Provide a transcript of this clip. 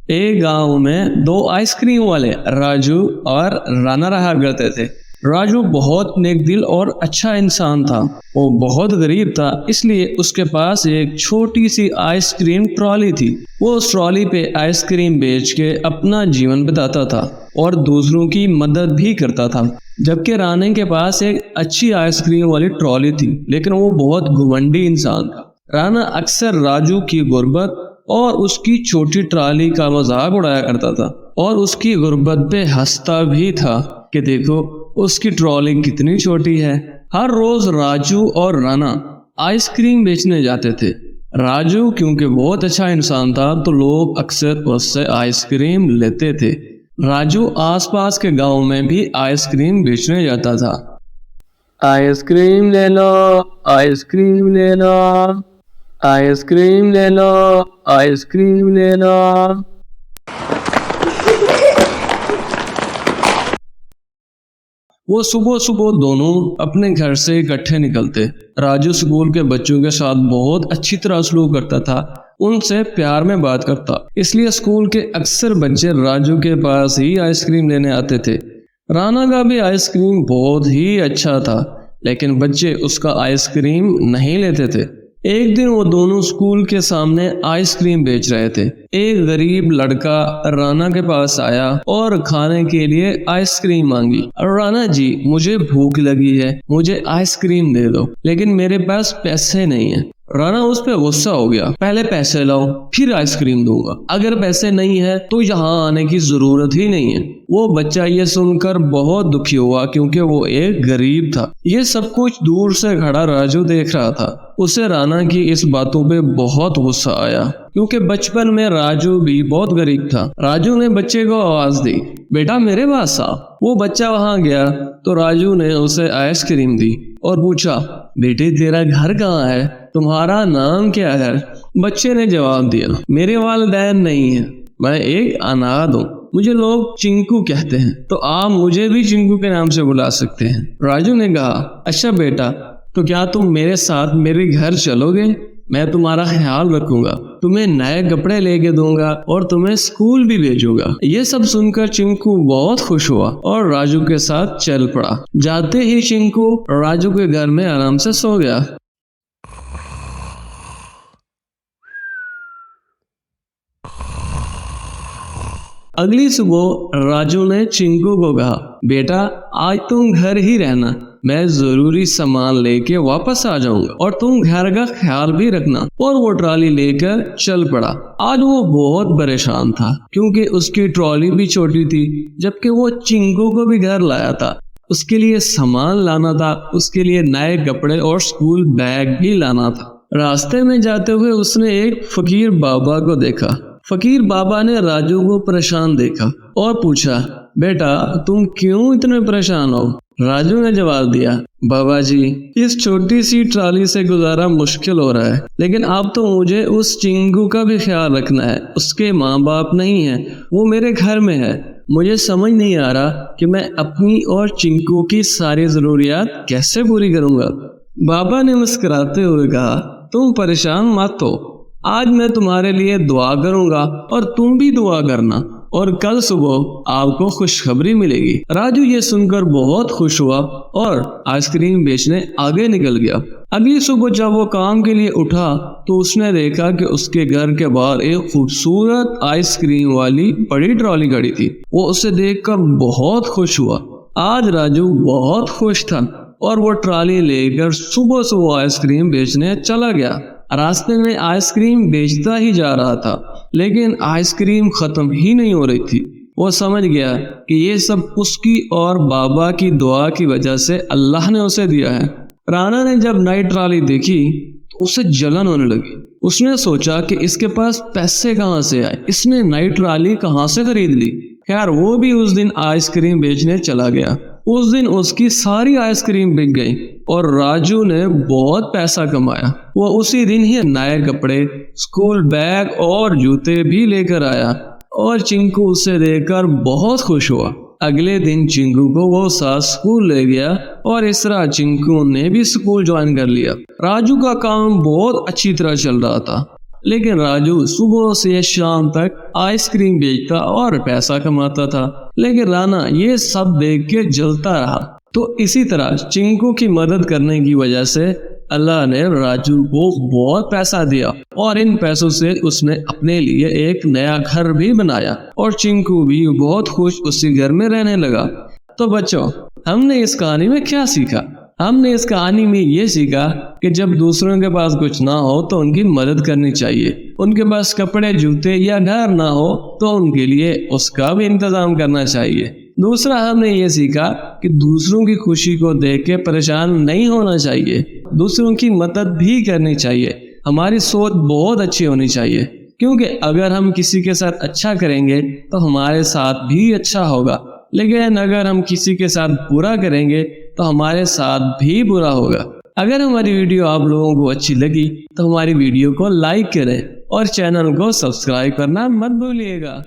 एक गांव में दो आइसक्रीम वाले राजू और राना रहा करते थे। राजू बहुत नेक दिल और अच्छा इंसान था। वो बहुत गरीब था, इसलिए उसके पास एक छोटी सी आइसक्रीम ट्रॉली थी। वो उस ट्रॉली पे आइसक्रीम बेच के अपना जीवन बिताता था और दूसरों की मदद भी करता था। जबकि राने के पास एक अच्छी आइसक्रीम वाली ट्रॉली थी, लेकिन वो बहुत घमंडी इंसान था। राना अक्सर राजू की गुर्बत और उसकी छोटी ट्रॉली का मजाक उड़ाया करता था और उसकी गुर्बत पे हंसता भी था कि देखो उसकी ट्रॉली कितनी छोटी है। हर रोज राजू और राना आइसक्रीम बेचने जाते थे। राजू क्योंकि बहुत अच्छा इंसान था तो लोग अक्सर उससे आइसक्रीम लेते थे। राजू आसपास के गांव में भी आइसक्रीम बेचने जाता था। आइसक्रीम ले लो, आइसक्रीम ले लो, आइसक्रीम ले लो, आइसक्रीम ले लो। वो सुबह सुबह दोनों अपने घर से इकट्ठे निकलते। राजू स्कूल के बच्चों के साथ बहुत अच्छी तरह सलूक करता था, उनसे प्यार में बात करता, इसलिए स्कूल के अक्सर बच्चे राजू के पास ही आइसक्रीम लेने आते थे। राना का भी आइसक्रीम बहुत ही अच्छा था, लेकिन बच्चे उसका आइसक्रीम नहीं लेते थे। एक दिन वो दोनों स्कूल के सामने आइसक्रीम बेच रहे थे। एक गरीब लड़का राना के पास आया और खाने के लिए आइसक्रीम मांगी। राना जी, मुझे भूख लगी है, मुझे आइसक्रीम दे दो, लेकिन मेरे पास पैसे नहीं है। राना उस पे गुस्सा हो गया। पहले पैसे लाओ फिर आइसक्रीम दूंगा, अगर पैसे नहीं है तो यहाँ आने की जरूरत ही नहीं है। वो बच्चा ये सुनकर बहुत दुखी हुआ क्योंकि वो एक गरीब था। ये सब कुछ दूर से खड़ा राजू देख रहा था। उसे राना की इस बातों पे बहुत गुस्सा आया क्योंकि बचपन में राजू भी बहुत गरीब था। राजू ने बच्चे को आवाज दी, बेटा मेरे पास आ। वो बच्चा वहां गया तो राजू ने उसे आइसक्रीम दी और पूछा, बेटे तेरा घर कहाँ है, तुम्हारा नाम क्या है? बच्चे ने जवाब दिया, मेरे वालिदैन नहीं है, मैं एक अनाथ हूँ, मुझे लोग चिंकू कहते हैं, तो आप मुझे भी चिंकू के नाम से बुला सकते हैं। राजू ने कहा, अच्छा बेटा, तो क्या तुम मेरे साथ मेरे घर चलोगे? मैं तुम्हारा ख्याल रखूंगा, तुम्हें नए कपड़े लेके दूंगा और तुम्हें स्कूल भी भेजूंगा। ये सब सुनकर चिंकू बहुत खुश हुआ और राजू के साथ चल पड़ा। जाते ही चिंकू राजू के घर में आराम से सो गया। अगली सुबह राजू ने चिंकू को कहा, बेटा आज तुम घर ही रहना, मैं जरूरी सामान लेके वापस आ जाऊंगा और तुम घर का ख्याल भी रखना। और वो ट्रॉली लेकर चल पड़ा। आज वो बहुत परेशान था क्योंकि उसकी ट्रॉली भी छोटी थी, जबकि वो चिंकू को भी घर लाया था। उसके लिए सामान लाना था, उसके लिए नए कपड़े और स्कूल बैग भी लाना था। रास्ते में जाते हुए उसने एक फकीर बाबा को देखा। फकीर बाबा ने राजू को परेशान देखा और पूछा, बेटा तुम क्यों इतने परेशान हो? राजू ने जवाब दिया, बाबा जी इस छोटी सी ट्रॉली से गुजारा मुश्किल हो रहा है, लेकिन अब तो मुझे उस चिंकू का भी ख्याल रखना है। उसके माँ बाप नहीं है, वो मेरे घर में है। मुझे समझ नहीं आ रहा कि मैं अपनी और चिंकू की सारी जरूरियात कैसे पूरी करूँगा। बाबा ने मुस्कुराते हुए कहा, तुम परेशान मत हो, आज मैं तुम्हारे लिए दुआ करूंगा और तुम भी दुआ करना और कल सुबह आपको खुशखबरी मिलेगी। राजू ये सुनकर बहुत खुश हुआ और आइसक्रीम बेचने आगे निकल गया। अगली सुबह जब वो काम के लिए उठा तो उसने देखा कि उसके घर के बाहर एक खूबसूरत आइसक्रीम वाली बड़ी ट्रॉली खड़ी थी। वो उसे देखकर बहुत खुश हुआ। आज राजू बहुत खुश था और वो ट्रॉली लेकर सुबह सुबह आइसक्रीम बेचने चला गया। रास्ते में आइसक्रीम बेचता ही जा रहा था, लेकिन आइसक्रीम खत्म ही नहीं हो रही थी। वो समझ गया कि ये सब उसकी और बाबा की दुआ की वजह से अल्लाह ने उसे दिया है। राना ने जब नई ट्रॉली देखी तो उसे जलन होने लगी। उसने सोचा कि इसके पास पैसे कहाँ से आए, इसने नई ट्रॉली कहाँ से खरीद ली। खैर वो भी उस दिन आइसक्रीम बेचने चला गया। उस दिन उसकी सारी आइसक्रीम बिक गई और राजू ने बहुत पैसा कमाया। वो उसी दिन ही नए कपड़े, स्कूल बैग और जूते भी लेकर आया और चिंकू उसे देखकर बहुत खुश हुआ। अगले दिन चिंकू को वो साथ स्कूल ले गया और इस तरह चिंकू ने भी स्कूल ज्वाइन कर लिया। राजू का काम बहुत अच्छी तरह चल रहा था। लेकिन राजू सुबह से शाम तक आइसक्रीम बेचता और पैसा कमाता था। लेकिन राणा ये सब देख के जलता रहा। तो इसी तरह चिंकू की मदद करने की वजह से अल्लाह ने राजू को बहुत पैसा दिया और इन पैसों से उसने अपने लिए एक नया घर भी बनाया और चिंकू भी बहुत खुश उसी घर में रहने लगा। तो बच्चों, हमने इस कहानी में क्या सीखा? हमने इस कहानी में ये सीखा कि जब दूसरों के पास कुछ ना हो तो उनकी मदद करनी चाहिए। उनके पास कपड़े, जूते या घर ना हो तो उनके लिए उसका भी इंतजाम करना चाहिए। दूसरा, हमने ये सीखा कि दूसरों की खुशी को देख के परेशान नहीं होना चाहिए, दूसरों की मदद भी करनी चाहिए। हमारी सोच बहुत अच्छी होनी चाहिए, क्योंकि अगर हम किसी के साथ अच्छा करेंगे तो हमारे साथ भी अच्छा होगा, लेकिन अगर हम किसी के साथ बुरा करेंगे तो हमारे साथ भी बुरा होगा। अगर हमारी वीडियो आप लोगों को अच्छी लगी तो हमारी वीडियो को लाइक करें और चैनल को सब्सक्राइब करना मत भूलिएगा।